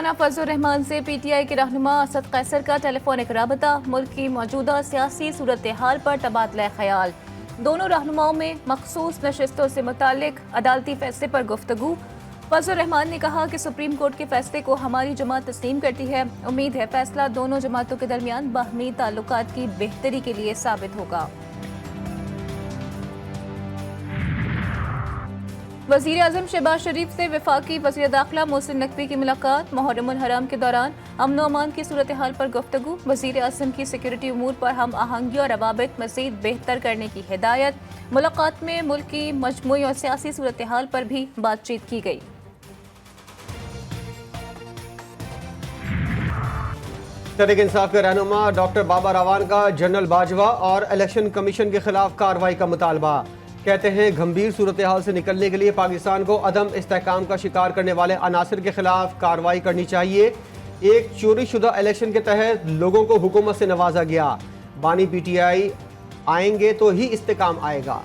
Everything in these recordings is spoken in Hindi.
मौलाना फजलुर रहमान से PTI के रहनुमा असद कैसर का टेलीफोनिक राबता, मुल्क की मौजूदा सियासी सूरत हाल पर तबादला ख्याल। दोनों रहनुमाओं में मखसूस नशिस्तों से मुतालिक अदालती फैसले पर गुफ्तगू। फजलुर रहमान ने कहा कि सुप्रीम कोर्ट के फैसले को हमारी जमात तस्लीम करती है। उम्मीद है फैसला दोनों जमातों के दरमियान बाहमी ताल्लुकात की बेहतरी के लिए साबित होगा। वज़ीर आज़म शहबाज शरीफ से वफाकी वज़ीर दाखिला मोहसिन नकवी की मुलाकात। मुहर्रमुल हराम के दौरान अमन व अमान की सूरत हाल पर गुफ्तगू। वज़ीर आज़म की सिक्योरिटी उमूर पर हम आहंगी और रवाबित मज़ीद बेहतर करने की हिदायत। मुलाकात में मुल्क की मजमूई और सियासी सूरत हाल पर भी बातचीत की गई। तहरीक इंसाफ के रहनुमा डॉक्टर बाबर अवान का जनरल बाजवा और इलेक्शन कमीशन के खिलाफ कार्रवाई का मुतालबा। कहते हैं गंभीर सूरत हाल से निकलने के लिए पाकिस्तान को अदम इस्तेहकाम का शिकार करने वाले अनासर के खिलाफ कार्रवाई करनी चाहिए। एक चोरी शुदा इलेक्शन के तहत लोगों को हुकूमत से नवाजा गया। बानी PTI आएंगे तो ही इस्तेहकाम आएगा।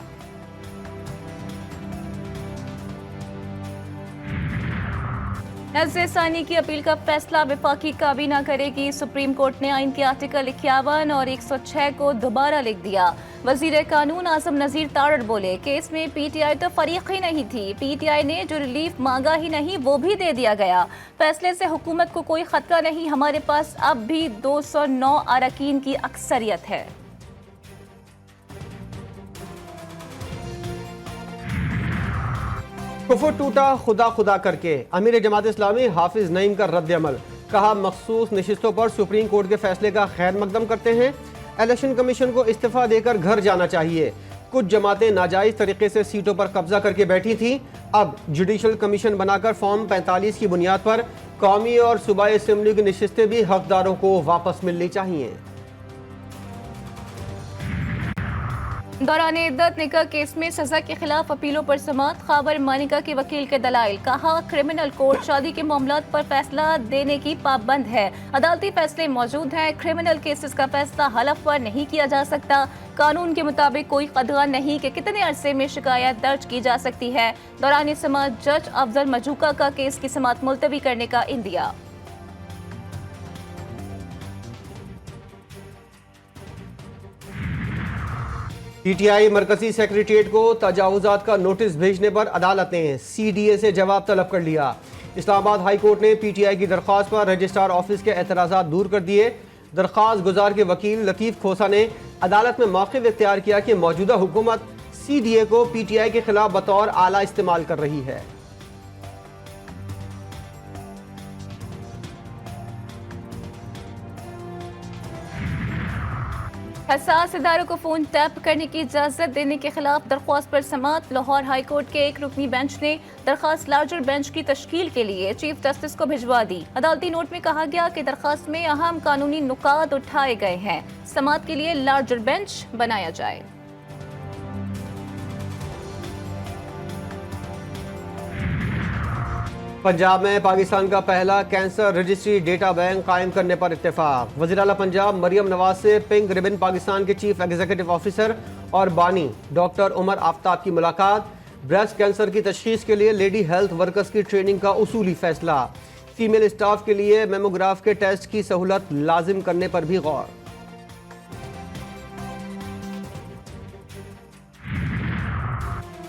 नज़्र सानी की अपील का फैसला वफाकी काबीना करेगी। सुप्रीम कोर्ट ने आइन के आर्टिकल 51 और 106 को दोबारा लिख दिया। वजीर कानून आजम नजीर तारड़ बोले केस में PTI तो फरीक ही नहीं थी। PTI ने जो रिलीफ मांगा ही नहीं वो भी दे दिया गया। फैसले से हुकूमत को कोई खतरा नहीं। हमारे पास अब भी 209 अरकान की अक्सरियत है। कुफर टूटा खुदा खुदा करके। अमीर जमात इस्लामी हाफिज नईम का रद्द अमल। कहा मखसूस नशिस्तों पर सुप्रीम कोर्ट के फैसले का खैर मकदम करते हैं। इलेक्शन कमीशन को इस्तीफा देकर घर जाना चाहिए। कुछ जमातें नाजायज तरीके से सीटों पर कब्जा करके बैठी थीं। अब जुडिशल कमीशन बनाकर फॉर्म 45 की बुनियाद पर कौमी और सूबाई असेंबली की नशिस्तें भी हकदारों को वापस मिलनी चाहिए। दौरान इद्दत निकाह केस में सजा के खिलाफ अपीलों पर समाअत। खाबर मानिका के वकील के दलाइल। कहा क्रिमिनल कोर्ट शादी के मामलात पर फैसला देने की पाबंद है। अदालती फैसले मौजूद हैं। क्रिमिनल केसेस का फैसला हलफ पर नहीं किया जा सकता। कानून के मुताबिक कोई कदगा नहीं कि कितने अरसे में शिकायत दर्ज की जा सकती है। दौरान समाअत जज अफजल मजूका का केस की समाअत मुलतवी करने का इंदिया। PTI मरकजी सेक्रेटेरिएट को तजावुजात का नोटिस भेजने पर अदालत ने CDA से जवाब तलब कर लिया। इस्लामाबाद हाई कोर्ट ने PTI की दरख्वास्त पर रजिस्ट्रार ऑफिस के एतराज़ात दूर कर दिए। दरख्वास्त गुजार के वकील लतीफ़ खोसा ने अदालत में मौक़िफ़ इख्तियार किया कि मौजूदा हुकूमत CDA को PTI के खिलाफ बतौर आला इस्तेमाल कर रही है। हसास इदारों को फोन टैप करने की इजाजत देने के खिलाफ दरख्वास्त पर समाअत। लाहौर हाई कोर्ट के एक रुकनी बेंच ने दरख्वास्त लार्जर बेंच की तश्कील के लिए चीफ जस्टिस को भिजवा दी। अदालती नोट में कहा गया कि दरख्वास्त में अहम कानूनी नुकात उठाए गए हैं। समाअत के लिए लार्जर बेंच बनाया जाए। पंजाब में पाकिस्तान का पहला कैंसर रजिस्ट्री डेटा बैंक कायम करने पर इत्तेफाक। वज़ीर आला पंजाब मरियम नवाज से पिंक रिबन पाकिस्तान के चीफ एग्जीक्यूटिव ऑफिसर और बानी डॉक्टर उमर आफ्ताब की मुलाकात। ब्रेस्ट कैंसर की तशखीस के लिए लेडी हेल्थ वर्कर्स की ट्रेनिंग का उसूली फैसला। फीमेल स्टाफ के लिए मेमोग्राफ के टेस्ट की सहूलत लाजिम करने पर भी गौर।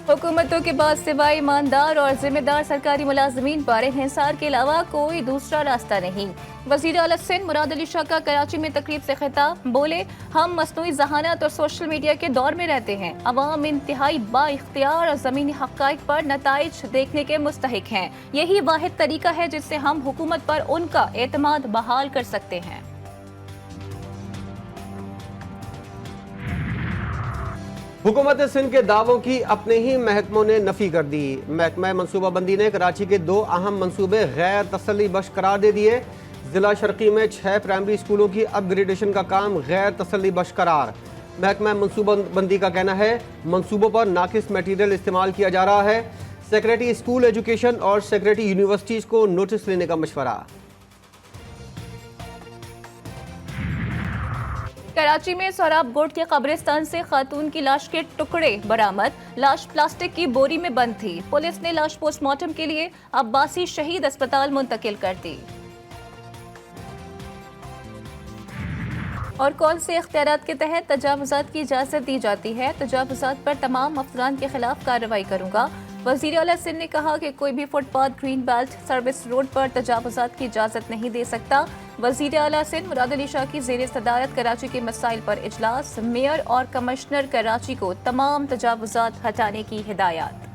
हुकूमतों के बाद सिवाय ईमानदार और जिम्मेदार सरकारी मुलाजमीन पर इंहिसार के अलावा कोई दूसरा रास्ता नहीं। वज़ीर आला सिंध मुराद अली शाह का कराची में तकरीब से खिताब। बोले हम मस्नूई जहानत और सोशल मीडिया के दौर में रहते हैं। अवाम इंतहाई बाइख्तियार और ज़मीनी हक़ाइक़ पर नताइज देखने के मुस्तहिक हैं। यही वाहिद तरीका है जिससे हम हुकूमत पर उनका एतमाद बहाल कर सकते हैं। हुकूमत सिंध के दावों की अपने ही महकमों ने नफी कर दी। महकमा मनसूबाबंदी ने कराची के 2 अहम मनसूबे गैर तसल्ली बख्श करार दे दिए। जिला शर्की में 6 प्राइमरी स्कूलों की अपग्रेडेशन का काम गैर तसल्ली बख्श करार। महकमा मनसूबाबंदी का कहना है मनसूबों पर नाकिस मटीरियल इस्तेमाल किया जा रहा है। सेक्रेटरी स्कूल एजुकेशन और सेक्रेटरी यूनिवर्सिटीज को नोटिस लेने का मशवरा। कराची में सोराब गोट के कब्रिस्तान से खातून की लाश के टुकड़े बरामद। लाश प्लास्टिक की बोरी में बंद थी। पुलिस ने लाश पोस्टमार्टम के लिए अब्बासी शहीद अस्पताल मुंतकिल कर दी। और कौन से इख्तियारात के तहत तजावुज़ात की इजाज़त दी जाती है? तजावुज़ात पर तमाम अफसरान के खिलाफ कार्रवाई करूँगा। वज़ीर आला सिंध ने कहा कि कोई भी footpath, green belt, service road पर तजावुज़ात की इजाज़त नहीं दे सकता। वज़ीर आला सिंध मुराद अली शाह की ज़ेर सदारत कराची के मसाइल पर इजलास, मेयर और कमिश्नर कराची को तमाम तजावुज़ात हटाने की हिदायत।